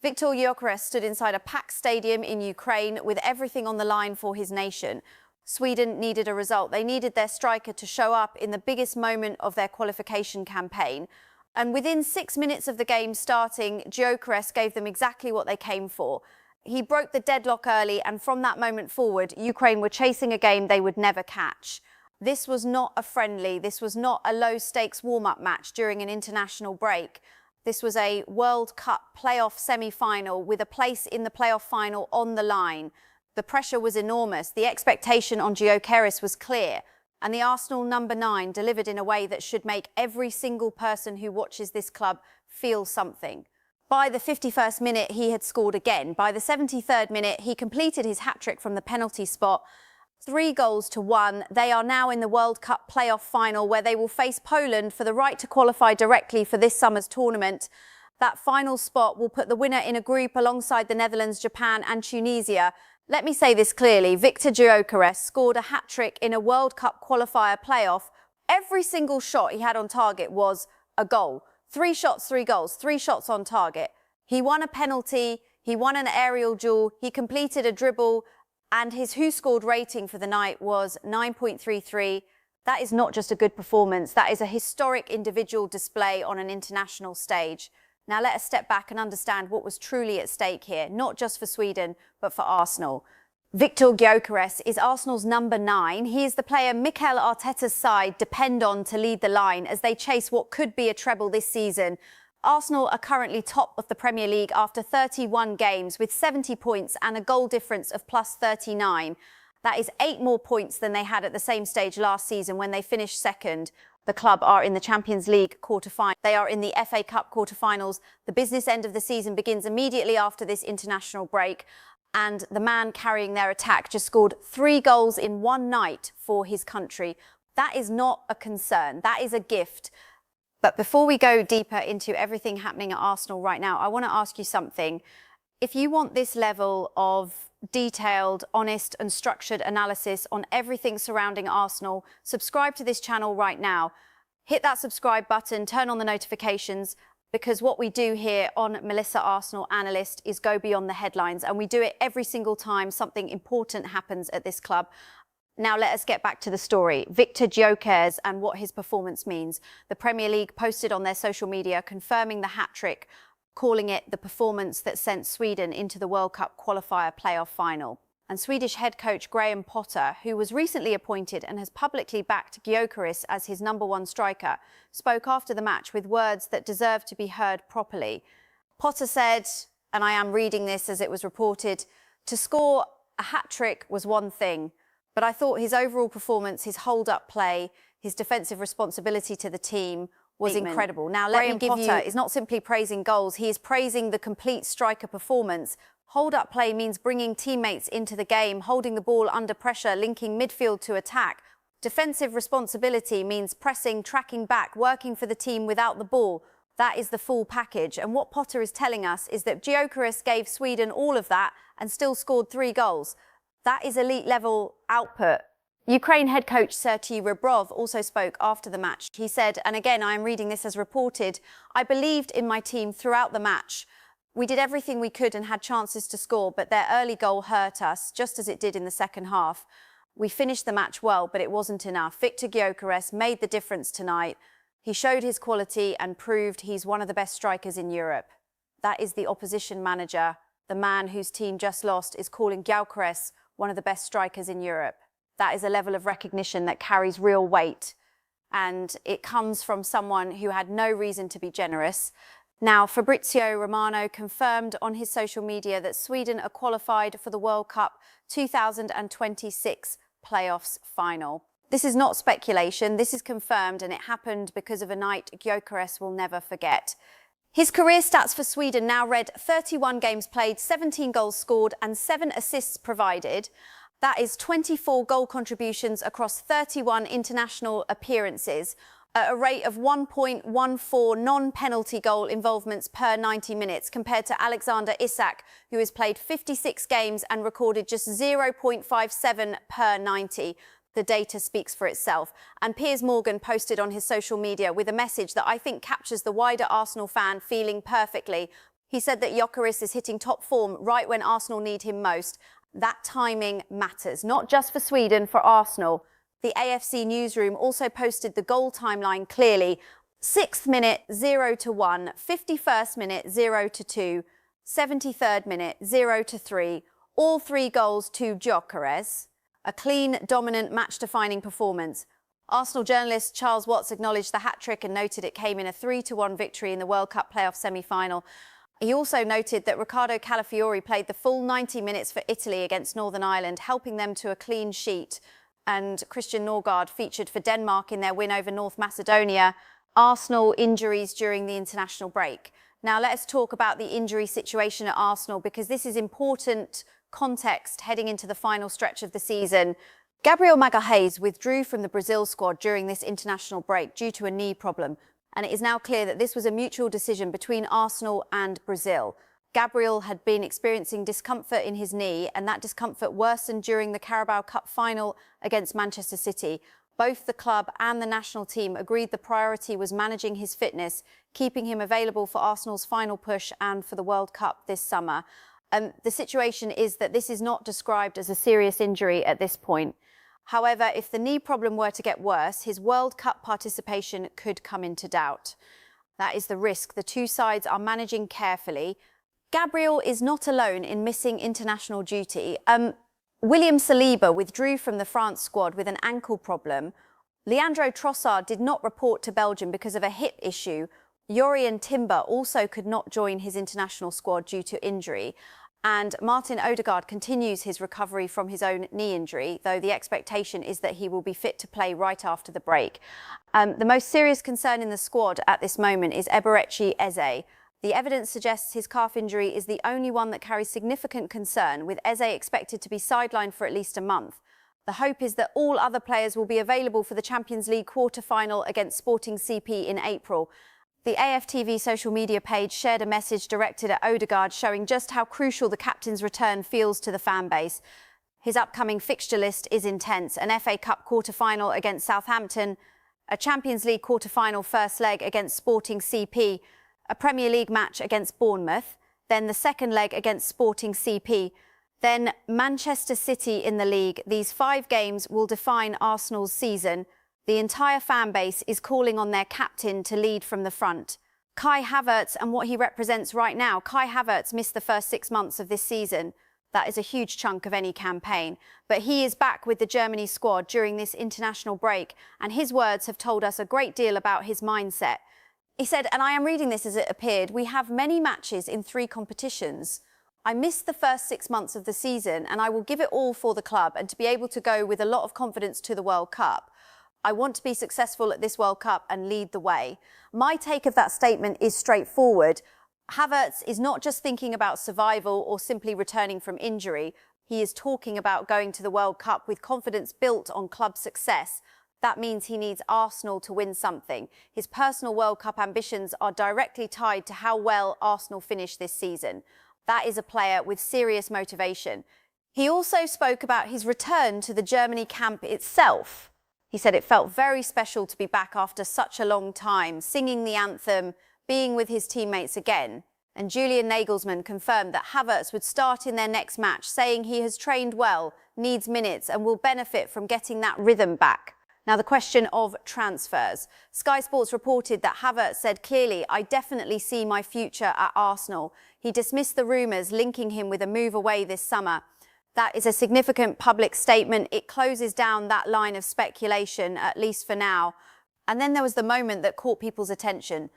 Viktor Gyokeres stood inside a packed stadium in Ukraine with everything on the line for his nation. Sweden needed a result. They needed their striker to show up in the biggest moment of their qualification campaign. And within 6 minutes of the game starting, Gyokeres gave them exactly what they came for. He broke the deadlock early, and from that moment forward, Ukraine were chasing a game they would never catch. This was not a friendly, this was not a low-stakes warm-up match during an international break. This was a World Cup playoff semi-final with a place in the playoff final on the line. The pressure was enormous, the expectation on Gyokeres was clear, and the Arsenal number 9 delivered in a way that should make every single person who watches this club feel something. By the 51st minute, he had scored again. By the 73rd minute, he completed his hat-trick from the penalty spot. 3-1. They are now in the World Cup playoff final, where they will face Poland for the right to qualify directly for this summer's tournament. That final spot will put the winner in a group alongside the Netherlands, Japan and Tunisia. Let me say this clearly, Viktor Gyokeres scored a hat-trick in a World Cup qualifier playoff. Every single shot he had on target was a goal. 3 shots, 3 goals, 3 shots on target. He won a penalty, he won an aerial duel, he completed a dribble, and his Who Scored rating for the night was 9.33. That is not just a good performance, that is a historic individual display on an international stage. Now let us step back and understand what was truly at stake here, not just for Sweden, but for Arsenal. Viktor Gyokeres is Arsenal's number 9. He is the player Mikel Arteta's side depend on to lead the line as they chase what could be a treble this season. Arsenal are currently top of the Premier League after 31 games with 70 points and a goal difference of plus 39. That is 8 more points than they had at the same stage last season when they finished second. The club are in the Champions League quarter-final. They are in the FA Cup quarter-finals. The business end of the season begins immediately after this international break. And the man carrying their attack just scored 3 goals in one night for his country. That is not a concern. That is a gift. But before we go deeper into everything happening at Arsenal right now, I want to ask you something. If you want this level of detailed, honest and structured analysis on everything surrounding Arsenal, subscribe to this channel right now. Hit that subscribe button, turn on the notifications, because what we do here on Melissa Arsenal Analyst is go beyond the headlines, and we do it every single time something important happens at this club. Now let us get back to the story. Viktor Gyokeres and what his performance means. The Premier League posted on their social media confirming the hat-trick, calling it the performance that sent Sweden into the World Cup qualifier playoff final. And Swedish head coach Graham Potter, who was recently appointed and has publicly backed Gyokeres as his number 1 striker, spoke after the match with words that deserve to be heard properly. Potter said, and I am reading this as it was reported, to score a hat-trick was one thing, but I thought his overall performance, his hold-up play, his defensive responsibility to the team was incredible. Now, Graham Potter is not simply praising goals, he is praising the complete striker performance. Hold-up play means bringing teammates into the game, holding the ball under pressure, linking midfield to attack. Defensive responsibility means pressing, tracking back, working for the team without the ball. That is the full package. And what Potter is telling us is that Gyokeres gave Sweden all of that and still scored 3 goals. That is elite-level output. Ukraine head coach Serhiy Rebrov also spoke after the match. He said, and again, I am reading this as reported, "I believed in my team throughout the match. We did everything we could and had chances to score, but their early goal hurt us, just as it did in the second half. We finished the match well, but it wasn't enough. Viktor Gyokeres made the difference tonight. He showed his quality and proved he's one of the best strikers in Europe." That is the opposition manager. The man whose team just lost is calling Gyokeres one of the best strikers in Europe. That is a level of recognition that carries real weight. And it comes from someone who had no reason to be generous. Now, Fabrizio Romano confirmed on his social media that Sweden are qualified for the World Cup 2026 playoffs final. This is not speculation, this is confirmed, and it happened because of a night Gyokeres will never forget. His career stats for Sweden now read 31 games played, 17 goals scored and 7 assists provided. That is 24 goal contributions across 31 international appearances, at a rate of 1.14 non-penalty goal involvements per 90 minutes, compared to Alexander Isak, who has played 56 games and recorded just 0.57 per 90. The data speaks for itself. And Piers Morgan posted on his social media with a message that I think captures the wider Arsenal fan feeling perfectly. He said that Gyokeres is hitting top form right when Arsenal need him most. That timing matters, not just for Sweden, for Arsenal. The AFC newsroom also posted the goal timeline clearly. 6th minute, 0-1. 51st minute, 0-2. 73rd minute, 0-3. All 3 goals to Gyokeres. A clean, dominant, match-defining performance. Arsenal journalist Charles Watts acknowledged the hat-trick and noted it came in a 3-1 victory in the World Cup playoff semi-final. He also noted that Riccardo Calafiori played the full 90 minutes for Italy against Northern Ireland, helping them to a clean sheet. And Christian Norgard featured for Denmark in their win over North Macedonia. Arsenal injuries during the international break. Now let's talk about the injury situation at Arsenal, because this is important context heading into the final stretch of the season. Gabriel Magalhaes withdrew from the Brazil squad during this international break due to a knee problem, and it is now clear that this was a mutual decision between Arsenal and Brazil. Gabriel had been experiencing discomfort in his knee, and that discomfort worsened during the Carabao Cup final against Manchester City. Both the club and the national team agreed the priority was managing his fitness, keeping him available for Arsenal's final push and for the World Cup this summer. The situation is that this is not described as a serious injury at this point. However, if the knee problem were to get worse, his World Cup participation could come into doubt. That is the risk the 2 sides are managing carefully. Gabriel is not alone in missing international duty. William Saliba withdrew from the France squad with an ankle problem. Leandro Trossard did not report to Belgium because of a hip issue. Jurrien Timber also could not join his international squad due to injury. And Martin Odegaard continues his recovery from his own knee injury, though the expectation is that he will be fit to play right after the break. The most serious concern in the squad at this moment is Eberechi Eze. The evidence suggests his calf injury is the only one that carries significant concern, with Eze expected to be sidelined for at least a month. The hope is that all other players will be available for the Champions League quarter-final against Sporting CP in April. The AFTV social media page shared a message directed at Odegaard showing just how crucial the captain's return feels to the fan base. His upcoming fixture list is intense: an FA Cup quarter-final against Southampton, a Champions League quarter-final first leg against Sporting CP, a Premier League match against Bournemouth, then the second leg against Sporting CP, then Manchester City in the league. These 5 games will define Arsenal's season. The entire fan base is calling on their captain to lead from the front. Kai Havertz and what he represents right now. Kai Havertz missed the first 6 months of this season. That is a huge chunk of any campaign. But he is back with the Germany squad during this international break, and his words have told us a great deal about his mindset. He said, and I am reading this as it appeared, "We have many matches in 3 competitions. I missed the first 6 months of the season, and I will give it all for the club and to be able to go with a lot of confidence to the World Cup. I want to be successful at this World Cup and lead the way." My take of that statement is straightforward. Havertz is not just thinking about survival or simply returning from injury. He is talking about going to the World Cup with confidence built on club success. That means he needs Arsenal to win something. His personal World Cup ambitions are directly tied to how well Arsenal finish this season. That is a player with serious motivation. He also spoke about his return to the Germany camp itself. He said it felt very special to be back after such a long time, singing the anthem, being with his teammates again. And Julian Nagelsmann confirmed that Havertz would start in their next match, saying he has trained well, needs minutes, and will benefit from getting that rhythm back. Now, the question of transfers. Sky Sports reported that Havertz said clearly, "I definitely see my future at Arsenal." He dismissed the rumours linking him with a move away this summer. That is a significant public statement. It closes down that line of speculation, at least for now. And then there was the moment that caught people's attention.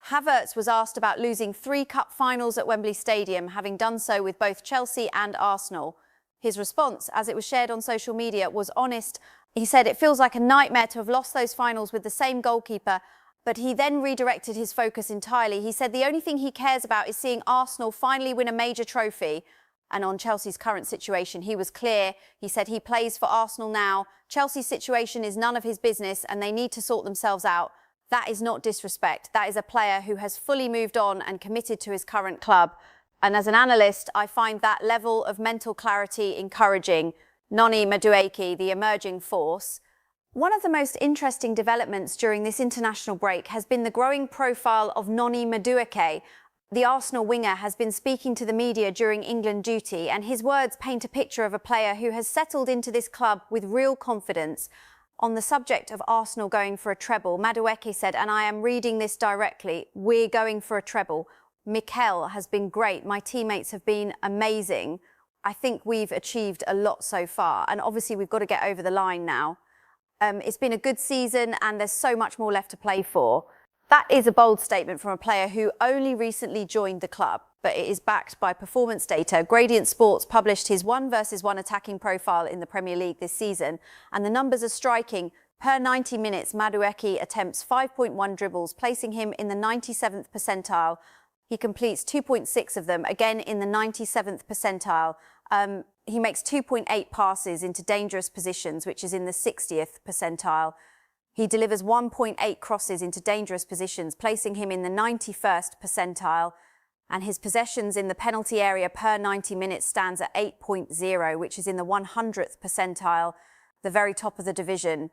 Havertz was asked about losing 3 cup finals at Wembley Stadium, having done so with both Chelsea and Arsenal. His response, as it was shared on social media, was honest. He said it feels like a nightmare to have lost those finals with the same goalkeeper, but he then redirected his focus entirely. He said the only thing he cares about is seeing Arsenal finally win a major trophy. And on Chelsea's current situation, he was clear. He said he plays for Arsenal now. Chelsea's situation is none of his business and they need to sort themselves out. That is not disrespect. That is a player who has fully moved on and committed to his current club. And as an analyst, I find that level of mental clarity encouraging. Noni Madueke, the emerging force. One of the most interesting developments during this international break has been the growing profile of Noni Madueke. The Arsenal winger has been speaking to the media during England duty, and his words paint a picture of a player who has settled into this club with real confidence. On the subject of Arsenal going for a treble, Madueke said, and I am reading this directly, "We're going for a treble. Mikel has been great. My teammates have been amazing. I think we've achieved a lot so far, and obviously we've got to get over the line now. It's been a good season and there's so much more left to play for." That is a bold statement from a player who only recently joined the club, but it is backed by performance data. Gradient Sports published his 1-versus-1 attacking profile in the Premier League this season, and the numbers are striking. Per 90 minutes, Madueke attempts 5.1 dribbles, placing him in the 97th percentile. He completes 2.6 of them, again in the 97th percentile. He makes 2.8 passes into dangerous positions, which is in the 60th percentile. He delivers 1.8 crosses into dangerous positions, placing him in the 91st percentile. And his possessions in the penalty area per 90 minutes stands at 8.0, which is in the 100th percentile, the very top of the division.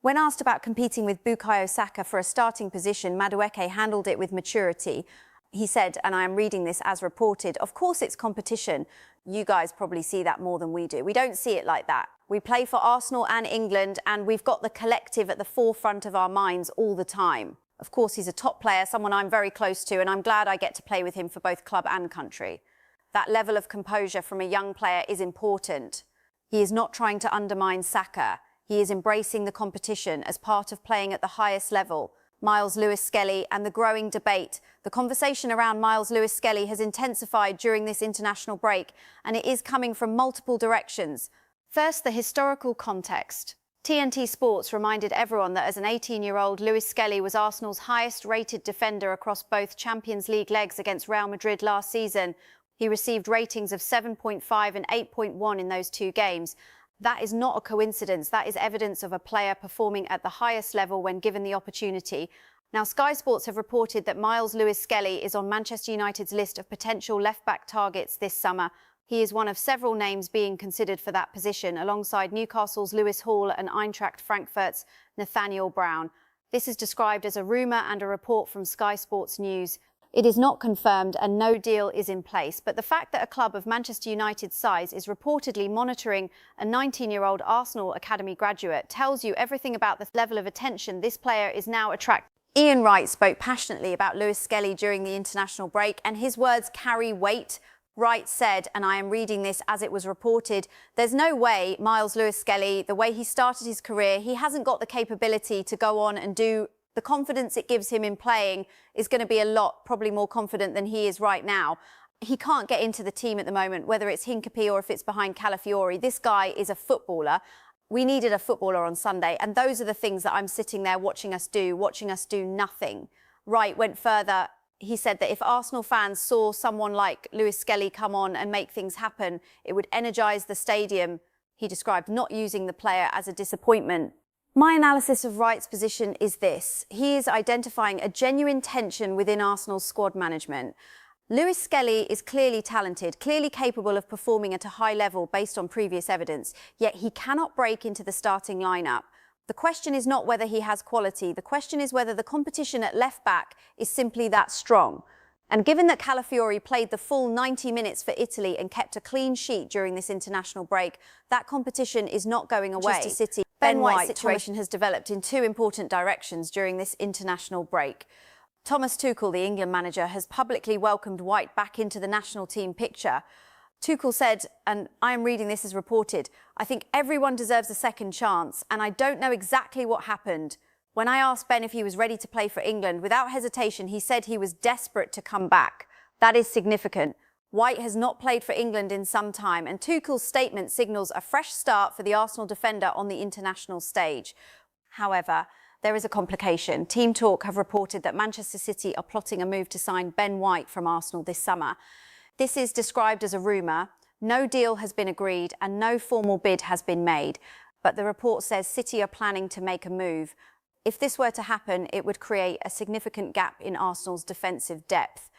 When asked about competing with Bukayo Saka for a starting position, Madueke handled it with maturity. He said, and I am reading this as reported, "Of course it's competition. You guys probably see that more than we do. We don't see it like that. We play for Arsenal and England, and we've got the collective at the forefront of our minds all the time." Of course, he's a top player, someone I'm very close to, and I'm glad I get to play with him for both club and country. That level of composure from a young player is important. He is not trying to undermine Saka. He is embracing the competition as part of playing at the highest level. Miles Lewis-Skelly and the growing debate. The conversation around Miles Lewis-Skelly has intensified during this international break, and it is coming from multiple directions. First, the historical context. TNT Sports reminded everyone that as an 18-year-old, Lewis-Skelly was Arsenal's highest-rated defender across both Champions League legs against Real Madrid last season. He received ratings of 7.5 and 8.1 in those two games. That is not a coincidence. That is evidence of a player performing at the highest level when given the opportunity. Now, Sky Sports have reported that Miles Lewis-Skelly is on Manchester United's list of potential left-back targets this summer. He is one of several names being considered for that position, alongside Newcastle's Lewis Hall and Eintracht Frankfurt's Nathaniel Brown. This is described as a rumour and a report from Sky Sports News. It is not confirmed and no deal is in place, but the fact that a club of Manchester United's size is reportedly monitoring a 19-year-old Arsenal Academy graduate tells you everything about the level of attention this player is now attracting. Ian Wright spoke passionately about Lewis-Skelly during the international break, and his words carry weight. Wright said, and I am reading this as it was reported, "There's no way Miles Lewis-Skelly, the way he started his career, he hasn't got the capability to go on and do the confidence it gives him in playing is going to be a lot, probably more confident than he is right now. He can't get into the team at the moment, whether it's Hincapie or if it's behind Calafiori. This guy is a footballer. We needed a footballer on Sunday, and those are the things that I'm sitting there watching us do nothing." Wright went further. He said that if Arsenal fans saw someone like Lewis-Skelly come on and make things happen, it would energise the stadium. He described not using the player as a disappointment. My analysis of Wright's position is this. He is identifying a genuine tension within Arsenal's squad management. Lewis-Skelly is clearly talented, clearly capable of performing at a high level based on previous evidence, yet he cannot break into the starting lineup. The question is not whether he has quality. The question is whether the competition at left-back is simply that strong. And given that Calafiori played the full 90 minutes for Italy and kept a clean sheet during this international break, that competition is not going away. Manchester City. Ben White's situation has developed in two important directions during this international break. Thomas Tuchel, the England manager, has publicly welcomed White back into the national team picture. Tuchel said, and I am reading this as reported, "I think everyone deserves a second chance, and I don't know exactly what happened. When I asked Ben if he was ready to play for England, without hesitation, he said he was desperate to come back. That is significant. White has not played for England in some time, and Tuchel's statement signals a fresh start for the Arsenal defender on the international stage. However, there is a complication. Team Talk have reported that Manchester City are plotting a move to sign Ben White from Arsenal this summer. This is described as a rumour. No deal has been agreed and no formal bid has been made. But the report says City are planning to make a move. If this were to happen, it would create a significant gap in Arsenal's defensive depth.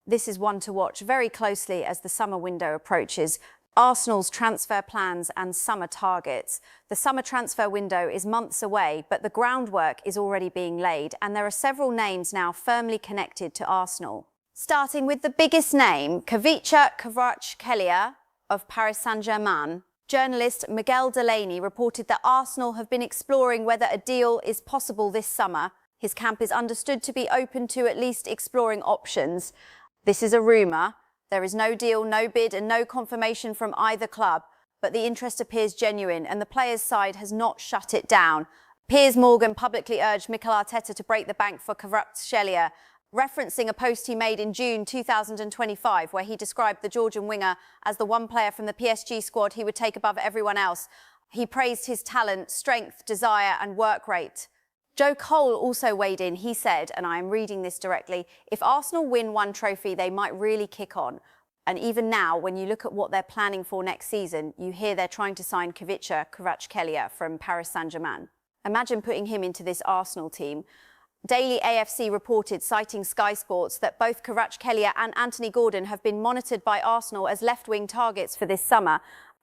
This is one to watch very closely as the summer window approaches. Arsenal's transfer plans and summer targets. The summer transfer window is months away, but the groundwork is already being laid, and there are several names now firmly connected to Arsenal. Starting with the biggest name, Kvaratskhelia of Paris Saint-Germain. Journalist Miguel Delaney reported that Arsenal have been exploring whether a deal is possible this summer. His camp is understood to be open to at least exploring options. This is a rumour. There is no deal, no bid and no confirmation from either club, but the interest appears genuine and the players' side has not shut it down. Piers Morgan publicly urged Mikel Arteta to break the bank for Kvaratskhelia, referencing a post he made in June 2025 where he described the Georgian winger as the one player from the PSG squad he would take above everyone else. He praised his talent, strength, desire and work rate. Joe Cole also weighed in. He said, and I am reading this directly, if Arsenal win one trophy, they might really kick on. And even now, when you look at what they're planning for next season, you hear they're trying to sign Kvaratskhelia from Paris Saint-Germain. Imagine putting him into this Arsenal team. Daily AFC reported, citing Sky Sports, that both Kvaratskhelia and Anthony Gordon have been monitored by Arsenal as left-wing targets for this summer.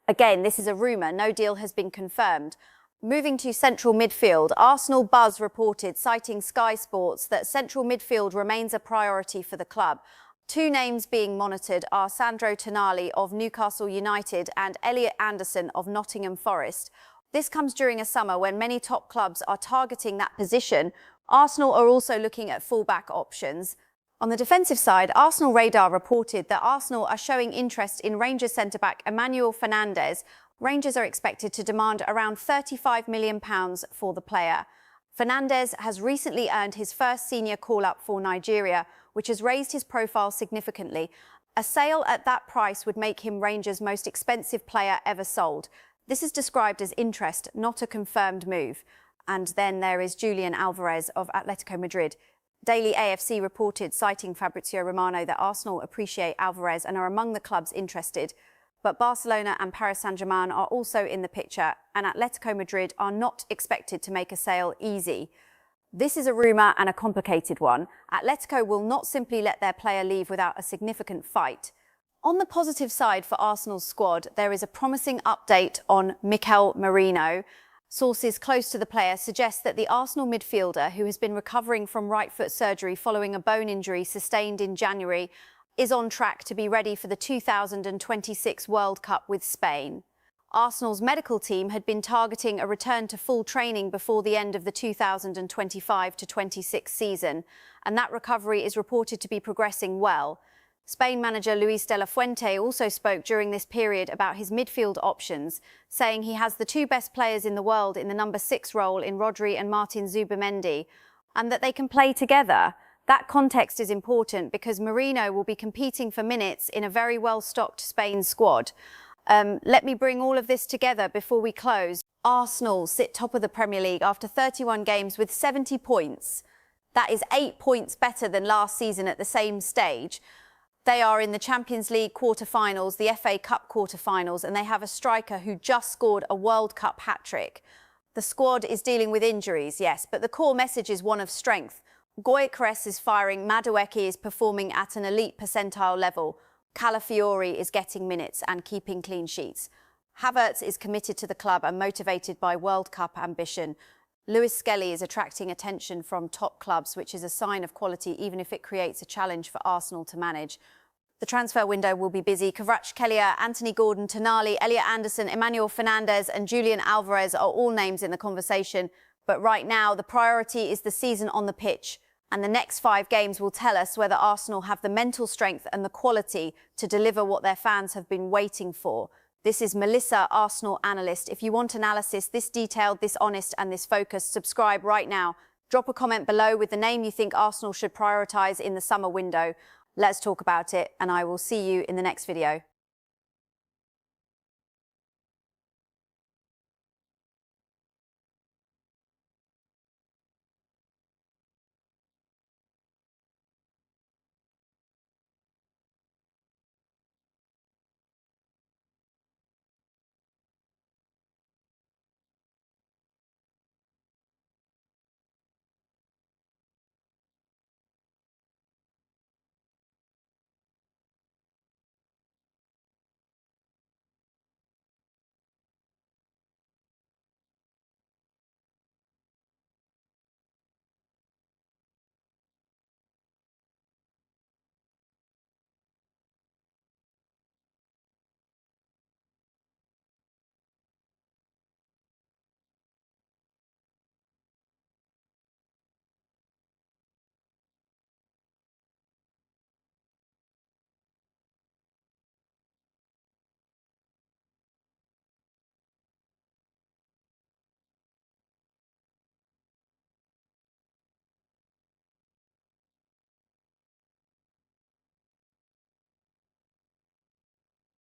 Again, this is a rumour, no deal has been confirmed. Moving to central midfield, Arsenal Buzz reported, citing Sky Sports, that central midfield remains a priority for the club. Two names being monitored are Sandro Tonali of Newcastle United and Elliot Anderson of Nottingham Forest. This comes during a summer when many top clubs are targeting that position. Arsenal are also looking at fullback options. On the defensive side, Arsenal Radar reported that Arsenal are showing interest in Rangers centre-back Emmanuel Fernandez. Rangers are expected to demand around £35 million for the player. Fernandez has recently earned his first senior call-up for Nigeria, which has raised his profile significantly. A sale at that price would make him Rangers' most expensive player ever sold. This is described as interest, not a confirmed move. And then there is Julian Alvarez of Atletico Madrid. Daily AFC reported, citing Fabrizio Romano, that Arsenal appreciate Alvarez and are among the clubs interested. But Barcelona and Paris Saint-Germain are also in the picture, and Atletico Madrid are not expected to make a sale easy. This is a rumour and a complicated one. Atletico will not simply let their player leave without a significant fight. On the positive side for Arsenal's squad, there is a promising update on Mikel Merino. Sources close to the player suggest that the Arsenal midfielder, who has been recovering from right foot surgery following a bone injury sustained in January, is on track to be ready for the 2026 World Cup with Spain. Arsenal's medical team had been targeting a return to full training before the end of the 2025-26 season, and that recovery is reported to be progressing well. Spain manager Luis de la Fuente also spoke during this period about his midfield options, saying he has the two best players in the world in the number 6 role in Rodri and Martin Zubimendi, and that they can play together. That context is important because Merino will be competing for minutes in a very well-stocked Spain squad. Let me bring all of this together before we close. Arsenal sit top of the Premier League after 31 games with 70 points. That is 8 points better than last season at the same stage. They are in the Champions League quarter-finals, the FA Cup quarter-finals, and they have a striker who just scored a World Cup hat-trick. The squad is dealing with injuries, yes, but the core message is one of strength. Gyokeres is firing, Madueke is performing at an elite percentile level. Calafiori is getting minutes and keeping clean sheets. Havertz is committed to the club and motivated by World Cup ambition. Lewis-Skelly is attracting attention from top clubs, which is a sign of quality, even if it creates a challenge for Arsenal to manage. The transfer window will be busy. Kvaratskhelia, Anthony Gordon, Tonali, Elliot Anderson, Emmanuel Fernandez and Julian Alvarez are all names in the conversation. But right now, the priority is the season on the pitch. And the next 5 games will tell us whether Arsenal have the mental strength and the quality to deliver what their fans have been waiting for. This is Melissa, Arsenal analyst. If you want analysis this detailed, this honest and this focused, subscribe right now. Drop a comment below with the name you think Arsenal should prioritise in the summer window. Let's talk about it, and I will see you in the next video.